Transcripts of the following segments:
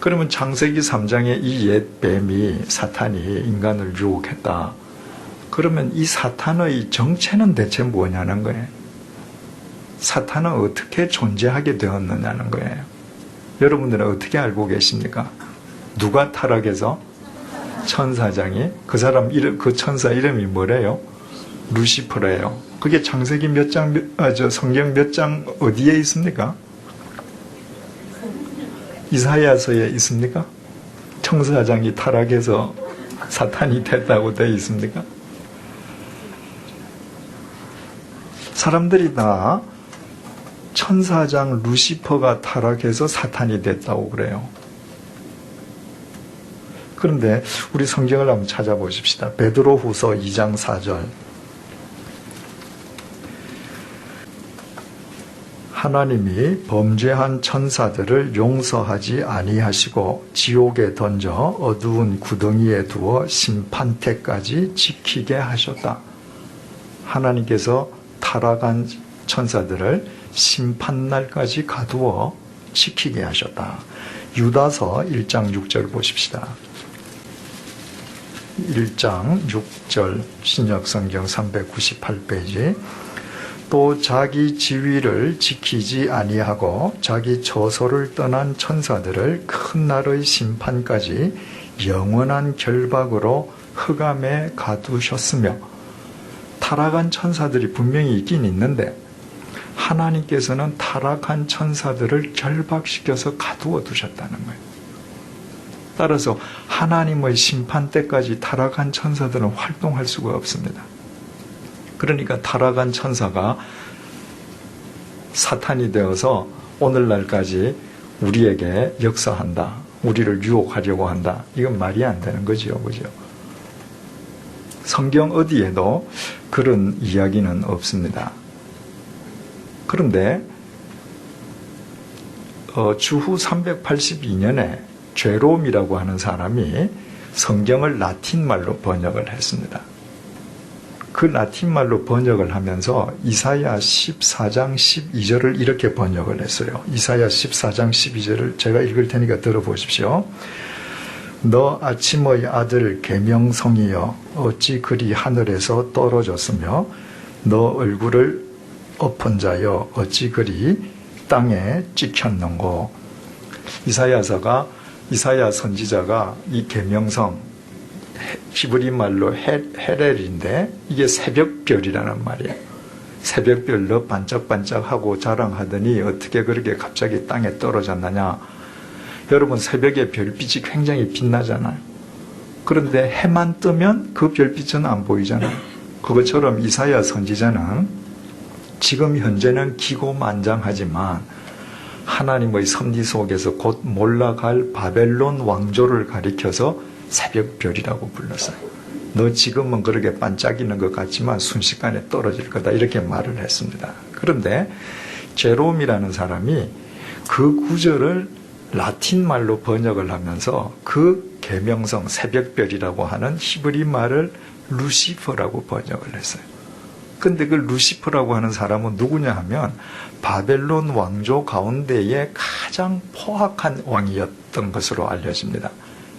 그러면 창세기 3장의 이 옛 뱀이 사탄이 인간을 유혹했다. 그러면 이 사탄의 정체는 대체 뭐냐는 거예요. 사탄은 어떻게 존재하게 되었느냐는 거예요. 여러분들은 어떻게 알고 계십니까? 누가 타락해서? 천사장이. 그 사람 이름, 그 천사 이름이 뭐래요? 루시퍼래요. 그게 창세기 몇 장, 성경 몇 장 어디에 있습니까? 이사야서에 있습니까? 천사장이 타락해서 사탄이 됐다고 되어 있습니까? 사람들이 다 천사장 루시퍼가 타락해서 사탄이 됐다고 그래요. 그런데 우리 성경을 한번 찾아보십시다. 베드로후서 2장 4절. 하나님이 범죄한 천사들을 용서하지 아니하시고 지옥에 던져 어두운 구덩이에 두어 심판 때까지 지키게 하셨다. 하나님께서 타락한 천사들을 심판날까지 가두어 지키게 하셨다. 유다서 1장 6절 보십시다. 1장 6절 신약성경 398페이지. 또 자기 지위를 지키지 아니하고 자기 처소를 떠난 천사들을 큰 날의 심판까지 영원한 결박으로 흑암에 가두셨으며, 타락한 천사들이 분명히 있긴 있는데 하나님께서는 타락한 천사들을 결박시켜서 가두어 두셨다는 거예요. 따라서 하나님의 심판 때까지 타락한 천사들은 활동할 수가 없습니다. 그러니까 타락한 천사가 사탄이 되어서 오늘날까지 우리에게 역사한다. 우리를 유혹하려고 한다. 이건 말이 안 되는 거죠. 그죠? 성경 어디에도 그런 이야기는 없습니다. 그런데 주후 382년에 제롬이라고 하는 사람이 성경을 라틴말로 번역을 했습니다. 그 라틴말로 번역을 하면서 이사야 14장 12절을 이렇게 번역을 했어요. 이사야 14장 12절을 제가 읽을 테니까 들어보십시오. 너 아침의 아들 계명성이여 어찌 그리 하늘에서 떨어졌으며 너 얼굴을 엎은 자여 어찌 그리 땅에 찍혔는고. 이사야 선지자가 이 계명성, 히브리 말로 헤렐인데 이게 새벽별이라는 말이에요. 새벽별로 반짝반짝하고 자랑하더니 어떻게 그렇게 갑자기 땅에 떨어졌느냐. 여러분, 새벽에 별빛이 굉장히 빛나잖아요. 그런데 해만 뜨면 그 별빛은 안 보이잖아요. 그것처럼 이사야 선지자는 지금 현재는 기고만장하지만 하나님의 섭리 속에서 곧 몰락할 바벨론 왕조를 가리켜서 새벽별이라고 불렀어요. 너 지금은 그렇게 반짝이는 것 같지만 순식간에 떨어질 거다, 이렇게 말을 했습니다. 그런데 제롬이라는 사람이 그 구절을 라틴말로 번역을 하면서 그 계명성 새벽별이라고 하는 히브리 말을 루시퍼라고 번역을 했어요. 근데 그 루시퍼라고 하는 사람은 누구냐 하면 바벨론 왕조 가운데에 가장 포악한 왕이었던 것으로 알려집니다.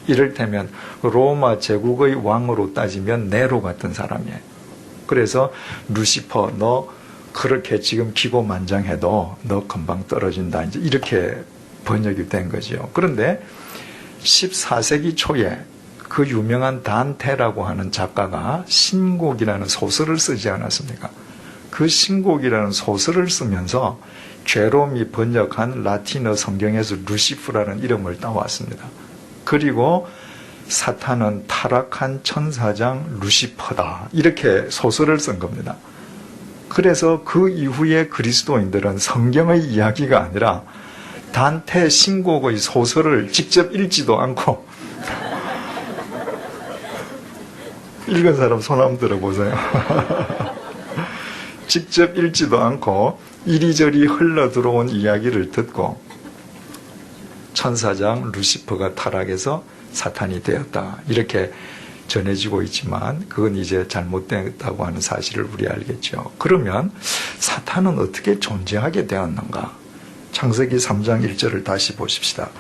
이를테면 로마 제국의 왕으로 따지면 네로 같은 사람이에요. 그래서 루시퍼, 너 그렇게 지금 기고만장해도 너 금방 떨어진다, 이제 이렇게 번역이 된 거죠. 그런데 14세기 초에 그 유명한 단테라고 하는 작가가 신곡이라는 소설을 쓰지 않았습니까? 그 신곡이라는 소설을 쓰면서 제롬이 번역한 라틴어 성경에서 루시프라는 이름을 따왔습니다. 그리고 사탄은 타락한 천사장 루시퍼다, 이렇게 소설을 쓴 겁니다. 그래서 그 이후에 그리스도인들은 성경의 이야기가 아니라 단테 신곡의 소설을 직접 읽지도 않고 읽은 사람 손 한번 들어보세요. 직접 읽지도 않고 이리저리 흘러들어온 이야기를 듣고 천사장 루시퍼가 타락해서 사탄이 되었다, 이렇게 전해지고 있지만 그건 이제 잘못됐다고 하는 사실을 우리 알겠죠. 그러면 사탄은 어떻게 존재하게 되었는가? 창세기 3장 1절을 다시 보십시다.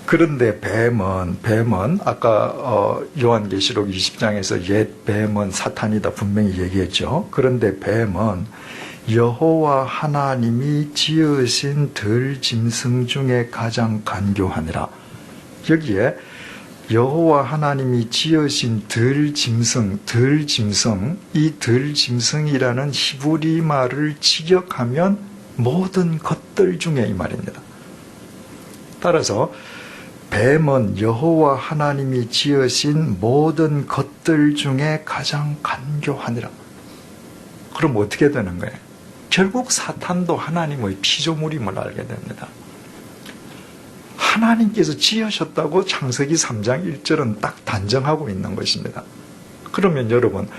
그런데 뱀은 아까 요한계시록 20장에서 옛 뱀은 사탄이다 분명히 얘기했죠. 그런데 뱀은 여호와 하나님이 지으신 들짐승 중에 가장 간교하니라. 여기에 여호와 하나님이 지으신 들짐승, 이 들짐승이라는 히브리 말을 직역하면 모든 것들 중에 이 말입니다. 따라서 뱀은 여호와 하나님이 지으신 모든 것들 중에 가장 간교하니라. 그럼 어떻게 되는 거예요? 결국 사탄도 하나님의 피조물임을 알게 됩니다. 하나님께서 지으셨다고 창세기 3장 1절은 딱 단정하고 있는 것입니다. 그러면 여러분,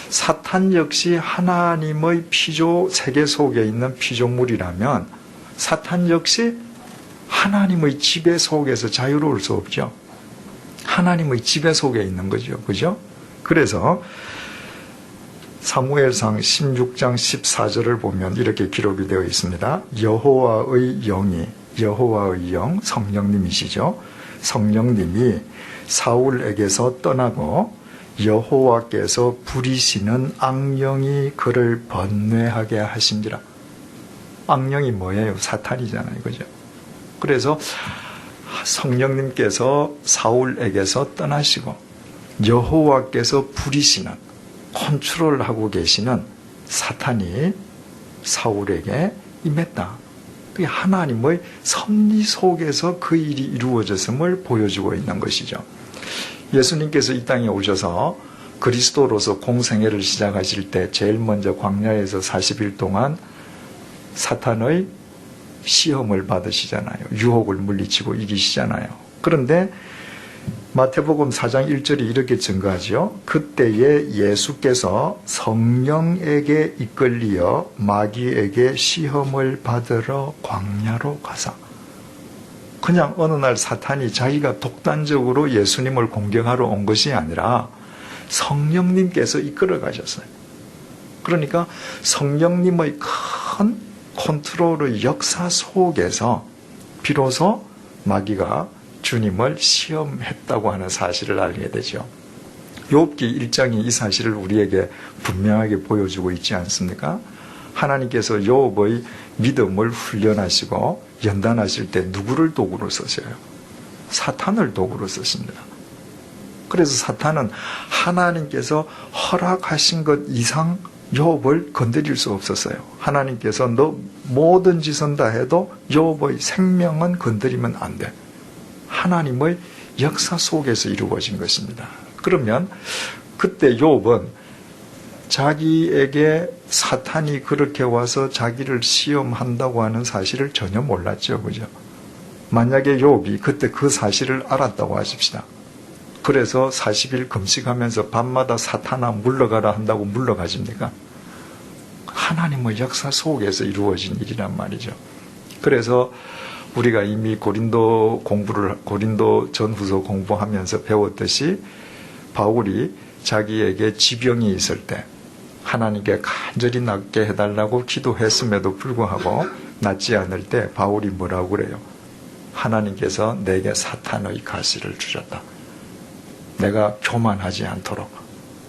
사탄 역시 하나님의 피조 세계 속에 있는 피조물이라면 사탄 역시 하나님의 지배 속에서 자유로울 수 없죠. 하나님의 지배 속에 있는 거죠. 그죠? 그래서 사무엘상 16장 14절을 보면 이렇게 기록이 되어 있습니다. 여호와의 영, 성령님이시죠. 성령님이 사울에게서 떠나고 여호와께서 부리시는 악령이 그를 번뇌하게 하신지라. 악령이 뭐예요? 사탄이잖아요. 그죠? 그래서 성령님께서 사울에게서 떠나시고 여호와께서 부리시는, 컨트롤하고 계시는 사탄이 사울에게 임했다. 그게 하나님의 섭리 속에서 그 일이 이루어졌음을 보여주고 있는 것이죠. 예수님께서 이 땅에 오셔서 그리스도로서 공생애를 시작하실 때 제일 먼저 광야에서 40일 동안 사탄의 시험을 받으시잖아요. 유혹을 물리치고 이기시잖아요. 그런데 마태복음 4장 1절이 이렇게 증거하죠. 그때에 예수께서 성령에게 이끌리어 마귀에게 시험을 받으러 광야로 가사. 그냥 어느 날 사탄이 자기가 독단적으로 예수님을 공격하러 온 것이 아니라 성령님께서 이끌어 가셨어요. 그러니까 성령님의 큰 컨트롤의 역사 속에서 비로소 마귀가 주님을 시험했다고 하는 사실을 알게 되죠. 욥기 1장이 이 사실을 우리에게 분명하게 보여주고 있지 않습니까? 하나님께서 욥의 믿음을 훈련하시고 연단하실 때 누구를 도구로 쓰셔요? 사탄을 도구로 쓰십니다. 그래서 사탄은 하나님께서 허락하신 것 이상 욥을 건드릴 수 없었어요. 하나님께서 너 모든 짓은 다 해도 욥의 생명은 건드리면 안 돼. 하나님의 역사 속에서 이루어진 것입니다. 그러면 그때 욥은 자기에게 사탄이 그렇게 와서 자기를 시험한다고 하는 사실을 전혀 몰랐죠. 그죠? 만약에 욥이 그때 그 사실을 알았다고 하십시다. 그래서 40일 금식하면서 밤마다 사탄아 물러가라 한다고 물러가십니까? 하나님의 역사 속에서 이루어진 일이란 말이죠. 그래서 우리가 이미 고린도 전후서 공부하면서 배웠듯이 바울이 자기에게 지병이 있을 때 하나님께 간절히 낫게 해달라고 기도했음에도 불구하고 낫지 않을 때 바울이 뭐라고 그래요? 하나님께서 내게 사탄의 가시를 주셨다. 내가 교만하지 않도록,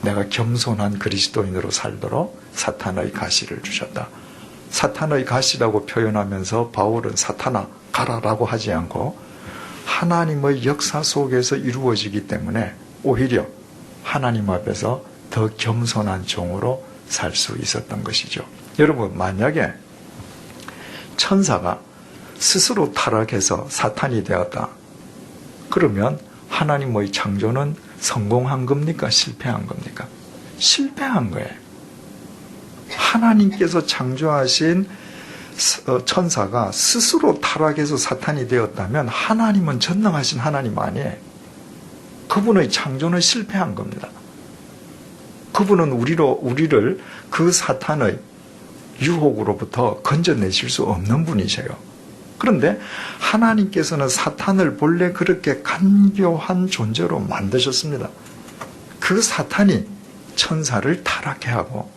내가 겸손한 그리스도인으로 살도록 사탄의 가시를 주셨다. 사탄의 가시라고 표현하면서 바울은 사탄아 가라라고 하지 않고 하나님의 역사 속에서 이루어지기 때문에 오히려 하나님 앞에서 더 겸손한 종으로 살 수 있었던 것이죠. 여러분, 만약에 천사가 스스로 타락해서 사탄이 되었다. 그러면 하나님의 창조는 성공한 겁니까? 실패한 겁니까? 실패한 거예요. 하나님께서 창조하신 천사가 스스로 타락해서 사탄이 되었다면 하나님은 전능하신 하나님 아니에요. 그분의 창조는 실패한 겁니다. 그분은 우리를 그 사탄의 유혹으로부터 건져내실 수 없는 분이세요. 그런데 하나님께서는 사탄을 본래 그렇게 간교한 존재로 만드셨습니다. 그 사탄이 천사를 타락해 하고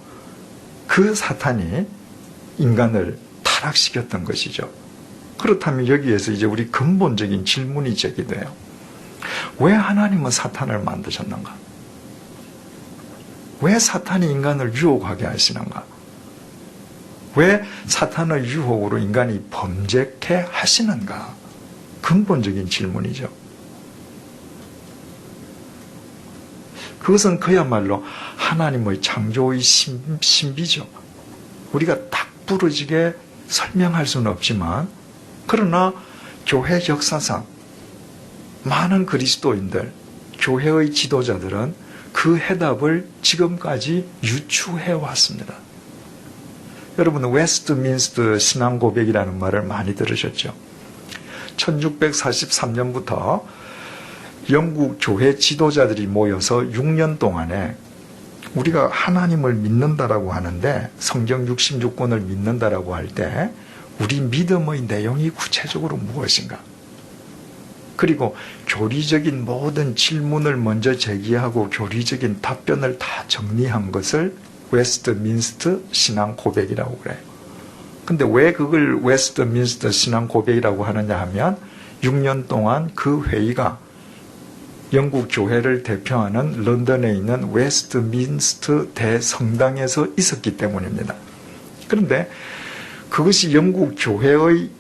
그 사탄이 인간을 타락시켰던 것이죠. 그렇다면 여기에서 이제 우리 근본적인 질문이 제기돼요. 왜 하나님은 사탄을 만드셨는가? 왜 사탄이 인간을 유혹하게 하시는가? 왜 사탄의 유혹으로 인간이 범죄케 하시는가? 근본적인 질문이죠. 그것은 그야말로 하나님의 창조의 신비죠. 우리가 딱 부러지게 설명할 수는 없지만, 그러나 교회 역사상 많은 그리스도인들, 교회의 지도자들은 그 해답을 지금까지 유추해 왔습니다. 여러분, 웨스트민스터 신앙 고백이라는 말을 많이 들으셨죠? 1643년부터 영국 교회 지도자들이 모여서 6년 동안에 우리가 하나님을 믿는다라고 하는데, 성경 66권을 믿는다라고 할 때 우리 믿음의 내용이 구체적으로 무엇인가? 그리고 교리적인 모든 질문을 먼저 제기하고 교리적인 답변을 다 정리한 것을 웨스트민스터 신앙 고백이라고 그래요. 근데 왜 그걸 웨스트민스터 신앙 고백이라고 하느냐 하면, 6년 동안 그 회의가 영국 교회를 대표하는 런던에 있는 웨스트민스터 대성당에서 있었기 때문입니다. 그런데 그것이 영국 교회의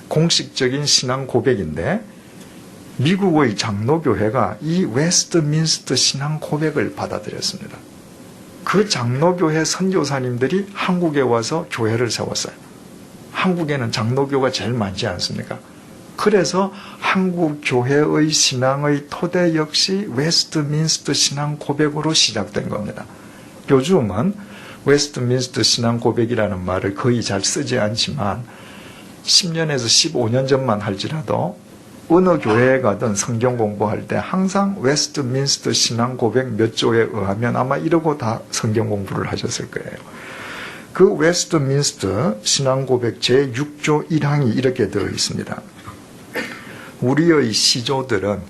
공식적인 신앙 고백인데, 미국의 장로교회가 이 웨스트민스터 신앙 고백을 받아들였습니다. 그 장로교회 선교사님들이 한국에 와서 교회를 세웠어요. 한국에는 장로교가 제일 많지 않습니까? 그래서 한국 교회의 신앙의 토대 역시 웨스트민스터 신앙 고백으로 시작된 겁니다. 요즘은 웨스트민스터 신앙 고백이라는 말을 거의 잘 쓰지 않지만 10년에서 15년 전만 할지라도 어느 교회에 가든 성경 공부할 때 항상 웨스트민스터 신앙 고백 몇 조에 의하면 아마 이러고 다 성경 공부를 하셨을 거예요. 그 웨스트민스터 신앙 고백 제6조 1항이 이렇게 되어 있습니다. 우리의 시조들은,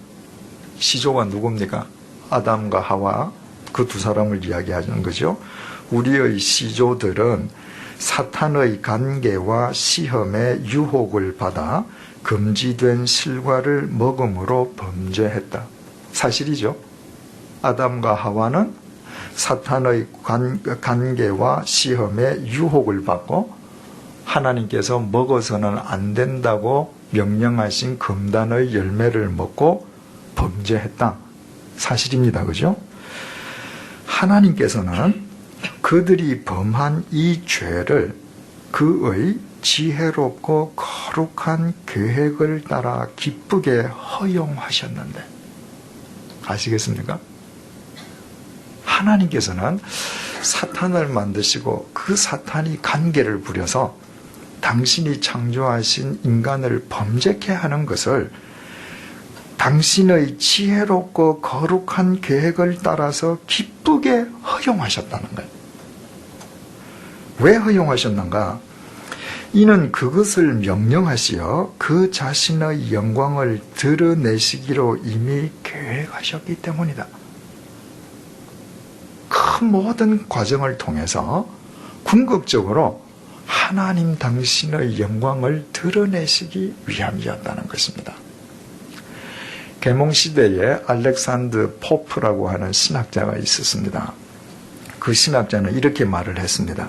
시조가 누굽니까? 아담과 하와, 그 두 사람을 이야기하는 거죠. 우리의 시조들은 사탄의 간계와 시험에 유혹을 받아 금지된 실과를 먹음으로 범죄했다. 사실이죠. 아담과 하와는 사탄의 간계와 시험에 유혹을 받고 하나님께서 먹어서는 안 된다고 명령하신 금단의 열매를 먹고 범죄했다. 사실입니다. 그죠? 하나님께서는 그들이 범한 이 죄를 그의 지혜롭고 거룩한 계획을 따라 기쁘게 허용하셨는데, 아시겠습니까? 하나님께서는 사탄을 만드시고 그 사탄이 간계를 부려서 당신이 창조하신 인간을 범죄케 하는 것을 당신의 지혜롭고 거룩한 계획을 따라서 기쁘게 허용하셨다는 거예요. 왜 허용하셨는가? 이는 그것을 명령하시어 그 자신의 영광을 드러내시기로 이미 계획하셨기 때문이다. 그 모든 과정을 통해서 궁극적으로 하나님 당신의 영광을 드러내시기 위함이었다는 것입니다. 계몽시대에 알렉산더 포프라고 하는 신학자가 있었습니다. 그 신학자는 이렇게 말을 했습니다.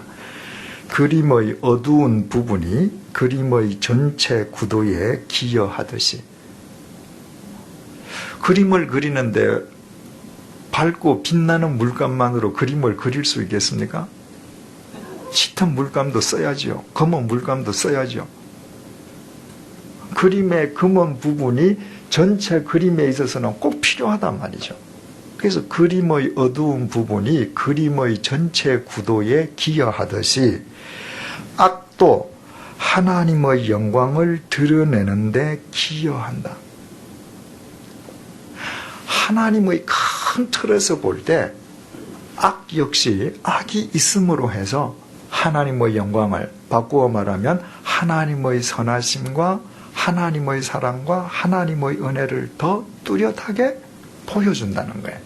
그림의 어두운 부분이 그림의 전체 구도에 기여하듯이, 그림을 그리는데 밝고 빛나는 물감만으로 그림을 그릴 수 있겠습니까? 짙은 물감도 써야죠. 검은 물감도 써야죠. 그림의 검은 부분이 전체 그림에 있어서는 꼭 필요하단 말이죠. 그래서 그림의 어두운 부분이 그림의 전체 구도에 기여하듯이 악도 하나님의 영광을 드러내는 데 기여한다. 하나님의 큰 틀에서 볼 때 악 역시 악이 있음으로 해서 하나님의 영광을, 바꾸어 말하면 하나님의 선하심과 하나님의 사랑과 하나님의 은혜를 더 뚜렷하게 보여준다는 거예요.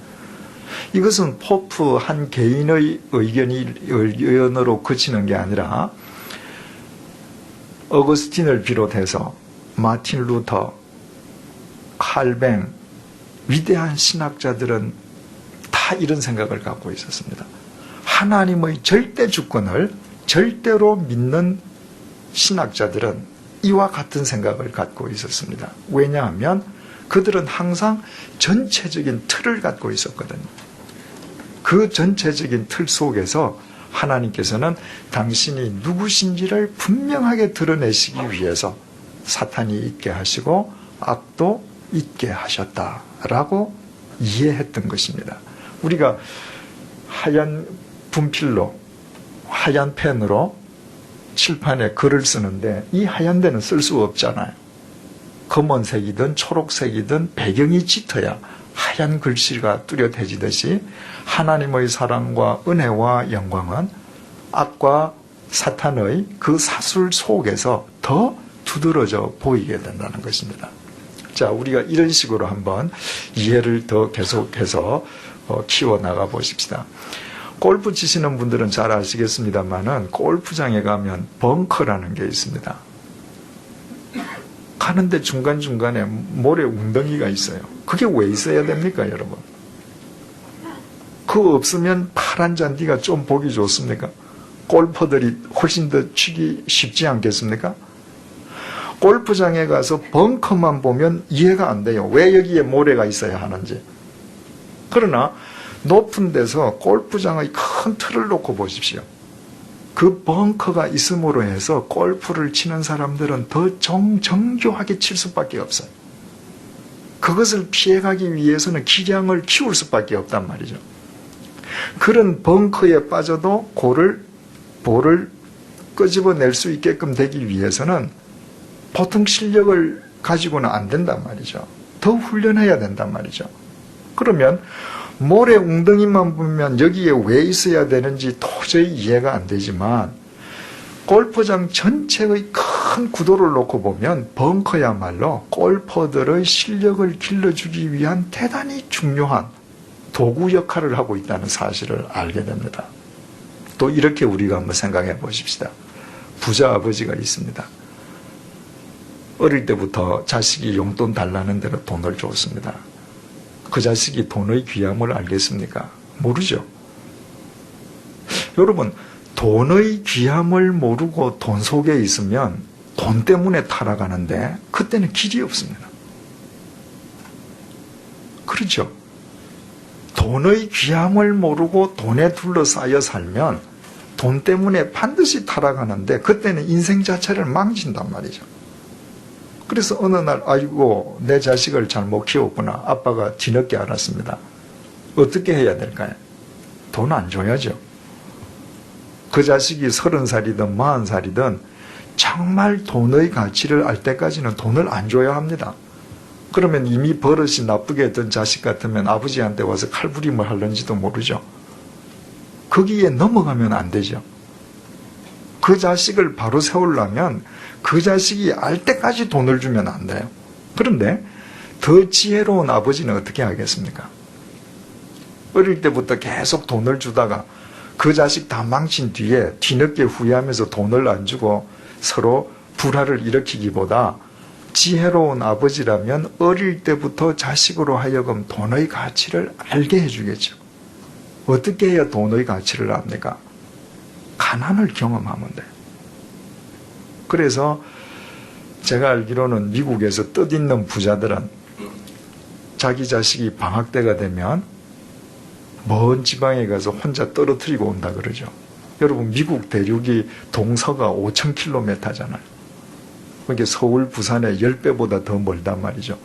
이것은 포프 한 개인의 의견으로 그치는 게 아니라 어거스틴을 비롯해서 마틴 루터, 칼뱅, 위대한 신학자들은 다 이런 생각을 갖고 있었습니다. 하나님의 절대 주권을 절대로 믿는 신학자들은 이와 같은 생각을 갖고 있었습니다. 왜냐하면 그들은 항상 전체적인 틀을 갖고 있었거든요. 그 전체적인 틀 속에서 하나님께서는 당신이 누구신지를 분명하게 드러내시기 위해서 사탄이 있게 하시고 악도 있게 하셨다라고 이해했던 것입니다. 우리가 하얀 분필로, 하얀 펜으로 칠판에 글을 쓰는데 이 하얀 데는 쓸 수 없잖아요. 검은색이든 초록색이든 배경이 짙어야 하얀 글씨가 뚜렷해지듯이 하나님의 사랑과 은혜와 영광은 악과 사탄의 그 사술 속에서 더 두드러져 보이게 된다는 것입니다. 자, 우리가 이런 식으로 한번 이해를 더 계속해서 키워나가 보십시다. 골프 치시는 분들은 잘 아시겠습니다만은 골프장에 가면 벙커라는 게 있습니다. 가는데 중간중간에 모래 웅덩이가 있어요. 그게 왜 있어야 됩니까, 여러분? 그거 없으면 파란 잔디가 좀 보기 좋습니까? 골퍼들이 훨씬 더 치기 쉽지 않겠습니까? 골프장에 가서 벙커만 보면 이해가 안 돼요. 왜 여기에 모래가 있어야 하는지. 그러나 높은 데서 골프장의 큰 틀을 놓고 보십시오. 그 벙커가 있음으로 해서 골프를 치는 사람들은 더 정교하게 칠 수밖에 없어요. 그것을 피해가기 위해서는 기량을 키울 수밖에 없단 말이죠. 그런 벙커에 빠져도 볼을 끄집어낼 수 있게끔 되기 위해서는 보통 실력을 가지고는 안 된단 말이죠. 더 훈련해야 된단 말이죠. 그러면 모래 웅덩이만 보면 여기에 왜 있어야 되는지 도저히 이해가 안 되지만 골프장 전체의 큰 구도를 놓고 보면 벙커야말로 골퍼들의 실력을 길러주기 위한 대단히 중요한 도구 역할을 하고 있다는 사실을 알게 됩니다. 또 이렇게 우리가 한번 생각해 보십시다. 부자 아버지가 있습니다. 어릴 때부터 자식이 용돈 달라는 대로 돈을 줬습니다. 그 자식이 돈의 귀함을 알겠습니까? 모르죠. 여러분, 돈의 귀함을 모르고 돈 속에 있으면 돈 때문에 타락하는데 그때는 길이 없습니다. 그렇죠? 돈의 귀함을 모르고 돈에 둘러싸여 살면 돈 때문에 반드시 타락하는데 그때는 인생 자체를 망친단 말이죠. 그래서 어느 날 아이고 내 자식을 잘못 키웠구나. 아빠가 뒤늦게 알았습니다. 어떻게 해야 될까요? 돈 안 줘야죠. 그 자식이 30살이든 40살이든 정말 돈의 가치를 알 때까지는 돈을 안 줘야 합니다. 그러면 이미 버릇이 나쁘게 했던 자식 같으면 아버지한테 와서 칼부림을 하는지도 모르죠. 거기에 넘어가면 안 되죠. 그 자식을 바로 세우려면 그 자식이 알 때까지 돈을 주면 안 돼요. 그런데 더 지혜로운 아버지는 어떻게 하겠습니까? 어릴 때부터 계속 돈을 주다가 그 자식 다 망친 뒤에 뒤늦게 후회하면서 돈을 안 주고 서로 불화를 일으키기보다 지혜로운 아버지라면 어릴 때부터 자식으로 하여금 돈의 가치를 알게 해주겠죠. 어떻게 해야 돈의 가치를 압니까? 가난을 경험하면 돼요. 그래서 제가 알기로는 미국에서 뜻있는 부자들은 자기 자식이 방학 때가 되면 먼 지방에 가서 혼자 떨어뜨리고 온다 그러죠. 여러분, 미국 대륙이 동서가 5,000km잖아요. 그게 서울, 부산의 10배보다 더 멀단 말이죠.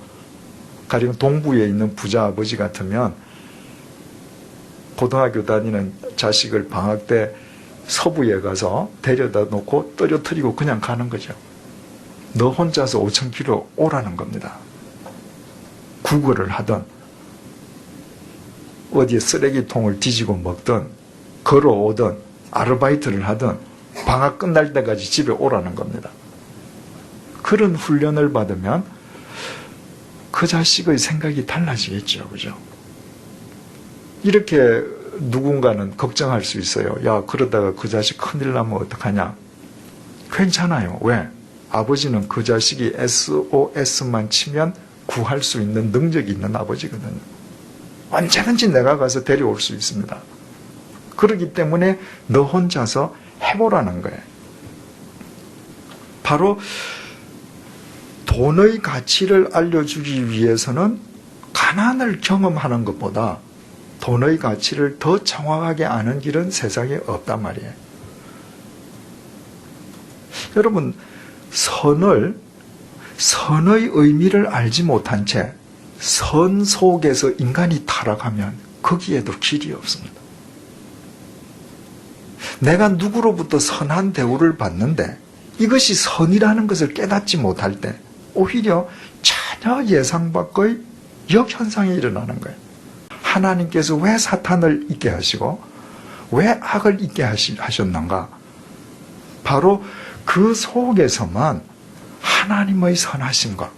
가령 동부에 있는 부자 아버지 같으면 고등학교 다니는 자식을 방학 때 서부에 가서 데려다 놓고 떨어뜨리고 그냥 가는 거죠. 너 혼자서 5,000km 오라는 겁니다. 구걸을 하든 어디에 쓰레기통을 뒤지고 먹든 걸어오든 아르바이트를 하든 방학 끝날 때까지 집에 오라는 겁니다. 그런 훈련을 받으면 그 자식의 생각이 달라지겠죠. 그죠? 이렇게 누군가는 걱정할 수 있어요. 야, 그러다가 그 자식 큰일 나면 어떡하냐? 괜찮아요. 왜? 아버지는 그 자식이 SOS만 치면 구할 수 있는 능력이 있는 아버지거든요. 언제든지 내가 가서 데려올 수 있습니다. 그렇기 때문에 너 혼자서 해보라는 거예요. 바로 돈의 가치를 알려주기 위해서는 가난을 경험하는 것보다 돈의 가치를 더 정확하게 아는 길은 세상에 없단 말이에요. 여러분, 선의 의미를 알지 못한 채 선 속에서 인간이 타락하면 거기에도 길이 없습니다. 내가 누구로부터 선한 대우를 받는데 이것이 선이라는 것을 깨닫지 못할 때 오히려 전혀 예상 밖의 역현상이 일어나는 거예요. 하나님께서 왜 사탄을 있게 하시고 왜 악을 있게 하셨는가? 바로 그 속에서만 하나님의 선하심과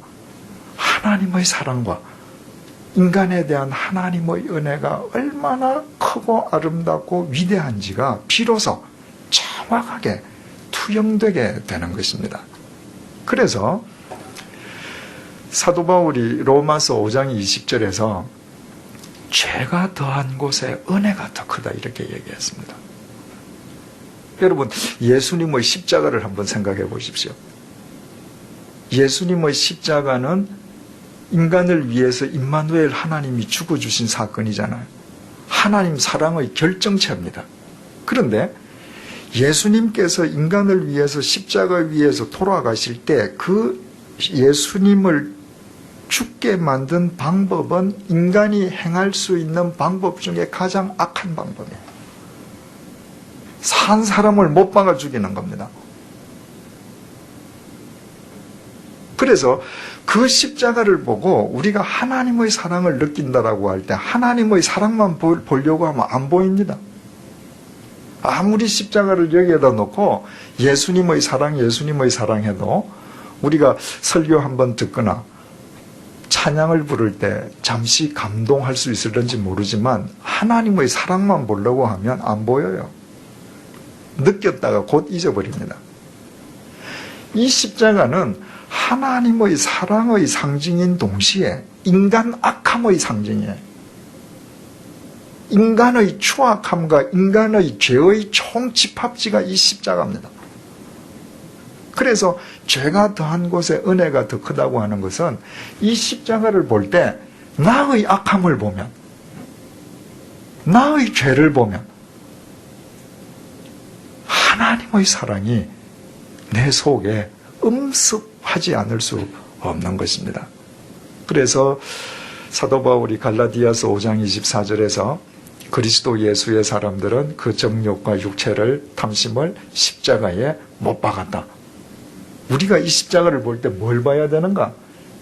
하나님의 사랑과 인간에 대한 하나님의 은혜가 얼마나 크고 아름답고 위대한지가 비로소 정확하게 투영되게 되는 것입니다. 그래서 사도 바울이 로마서 5장 20절에서 죄가 더한 곳에 은혜가 더 크다 이렇게 얘기했습니다. 여러분, 예수님의 십자가를 한번 생각해 보십시오. 예수님의 십자가는 인간을 위해서 임마누엘 하나님이 죽어주신 사건이잖아요. 하나님 사랑의 결정체입니다. 그런데 예수님께서 인간을 위해서 십자가 위에서 돌아가실 때 그 예수님을 죽게 만든 방법은 인간이 행할 수 있는 방법 중에 가장 악한 방법이에요. 산 사람을 못 박아 죽이는 겁니다. 그래서 그 십자가를 보고 우리가 하나님의 사랑을 느낀다라고 할 때 하나님의 사랑만 보려고 하면 안 보입니다. 아무리 십자가를 여기에다 놓고 예수님의 사랑 해도 우리가 설교 한번 듣거나 찬양을 부를 때 잠시 감동할 수 있을런지 모르지만 하나님의 사랑만 보려고 하면 안 보여요. 느꼈다가 곧 잊어버립니다. 이 십자가는 하나님의 사랑의 상징인 동시에 인간 악함의 상징이에요. 인간의 추악함과 인간의 죄의 총집합지가 이 십자가입니다. 그래서 죄가 더한 곳에 은혜가 더 크다고 하는 것은 이 십자가를 볼 때 나의 악함을 보면, 나의 죄를 보면 하나님의 사랑이 내 속에 음습하지 않을 수 없는 것입니다. 그래서 사도 바울이 갈라디아서 5장 24절에서 그리스도 예수의 사람들은 그 정욕과 육체를 탐심을 십자가에 못 박았다. 우리가 이 십자가를 볼 때 뭘 봐야 되는가?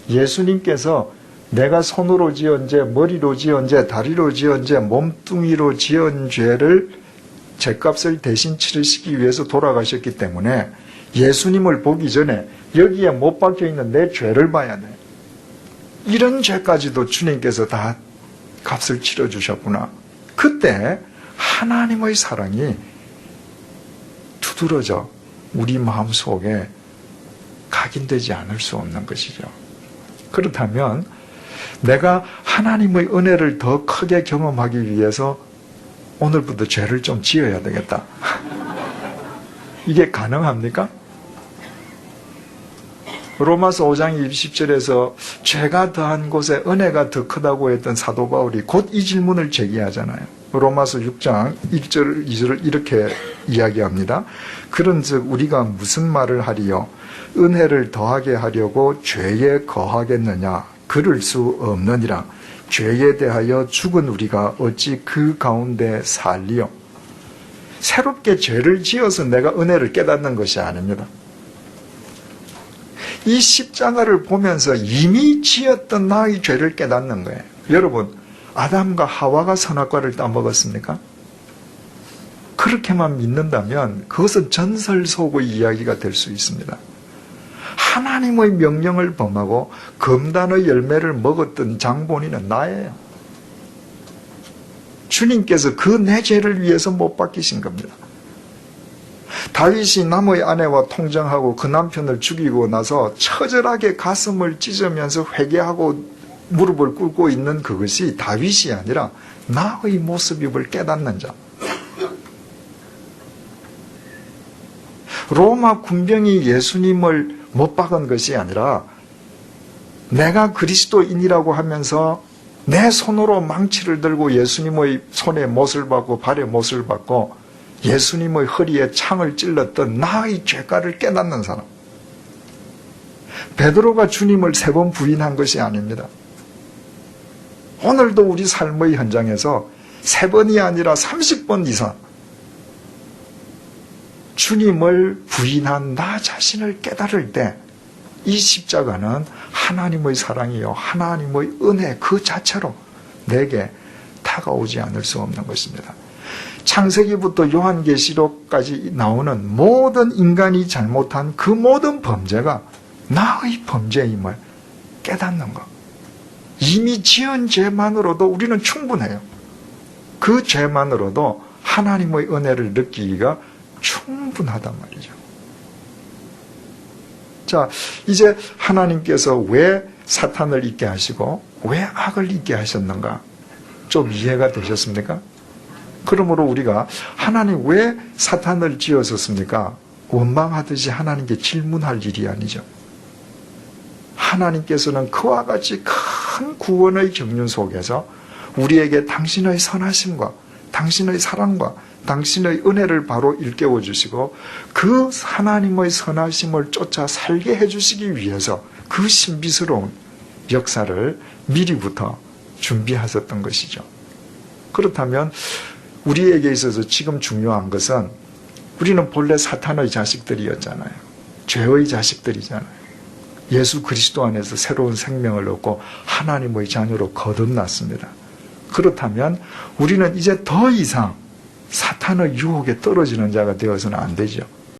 예수님께서 내가 손으로 지은 죄, 머리로 지은 죄, 다리로 지은 죄, 몸뚱이로 지은 죄를 죄값을 대신 치르시기 위해서 돌아가셨기 때문에 예수님을 보기 전에 여기에 못 박혀 있는 내 죄를 봐야 돼. 이런 죄까지도 주님께서 다 값을 치러주셨구나. 그때 하나님의 사랑이 두드러져 우리 마음속에 각인되지 않을 수 없는 것이죠. 그렇다면 내가 하나님의 은혜를 더 크게 경험하기 위해서 오늘부터 죄를 좀 지어야 되겠다. 이게 가능합니까? 로마서 5장 20절에서 죄가 더한 곳에 은혜가 더 크다고 했던 사도 바울이 곧 이 질문을 제기하잖아요. 로마서 6장 1절 2절을 이렇게 이야기합니다. 그런즉 우리가 무슨 말을 하리요? 은혜를 더하게 하려고 죄에 거하겠느냐? 그럴 수 없느니라. 죄에 대하여 죽은 우리가 어찌 그 가운데 살리요? 새롭게 죄를 지어서 내가 은혜를 깨닫는 것이 아닙니다. 이 십자가를 보면서 이미 지었던 나의 죄를 깨닫는 거예요. 여러분, 아담과 하와가 선악과를 따먹었습니까? 그렇게만 믿는다면 그것은 전설 속의 이야기가 될 수 있습니다. 하나님의 명령을 범하고 금단의 열매를 먹었던 장본인은 나예요. 주님께서 그 내 죄를 위해서 못 박히신 겁니다. 다윗이 남의 아내와 통정하고 그 남편을 죽이고 나서 처절하게 가슴을 찢으면서 회개하고 무릎을 꿇고 있는 그것이 다윗이 아니라 나의 모습임을 깨닫는 자. 로마 군병이 예수님을 못 박은 것이 아니라 내가 그리스도인이라고 하면서 내 손으로 망치를 들고 예수님의 손에 못을 받고 발에 못을 받고 예수님의 허리에 창을 찔렀던 나의 죄가를 깨닫는 사람. 베드로가 주님을 3번 부인한 것이 아닙니다. 오늘도 우리 삶의 현장에서 3번이 아니라 30번 이상 주님을 부인한 나 자신을 깨달을 때 이 십자가는 하나님의 사랑이요 하나님의 은혜 그 자체로 내게 다가오지 않을 수 없는 것입니다. 창세기부터 요한계시록까지 나오는 모든 인간이 잘못한 그 모든 범죄가 나의 범죄임을 깨닫는 것. 이미 지은 죄만으로도 우리는 충분해요. 그 죄만으로도 하나님의 은혜를 느끼기가 충분하단 말이죠. 자, 이제 하나님께서 왜 사탄을 있게 하시고 왜 악을 있게 하셨는가? 좀 이해가 되셨습니까? 그러므로 우리가 하나님 왜 사탄을 지으셨습니까? 원망하듯이 하나님께 질문할 일이 아니죠. 하나님께서는 그와 같이 큰 구원의 경륜 속에서 우리에게 당신의 선하심과 당신의 사랑과 당신의 은혜를 바로 일깨워 주시고 그 하나님의 선하심을 쫓아 살게 해주시기 위해서 그 신비스러운 역사를 미리부터 준비하셨던 것이죠. 그렇다면 우리에게 있어서 지금 중요한 것은 우리는 본래 사탄의 자식들이었잖아요. 죄의 자식들이잖아요. 예수 그리스도 안에서 새로운 생명을 얻고 하나님의 자녀로 거듭났습니다. 그렇다면 우리는 이제 더 이상 사탄의 유혹에 떨어지는 자가 되어서는 안 되죠.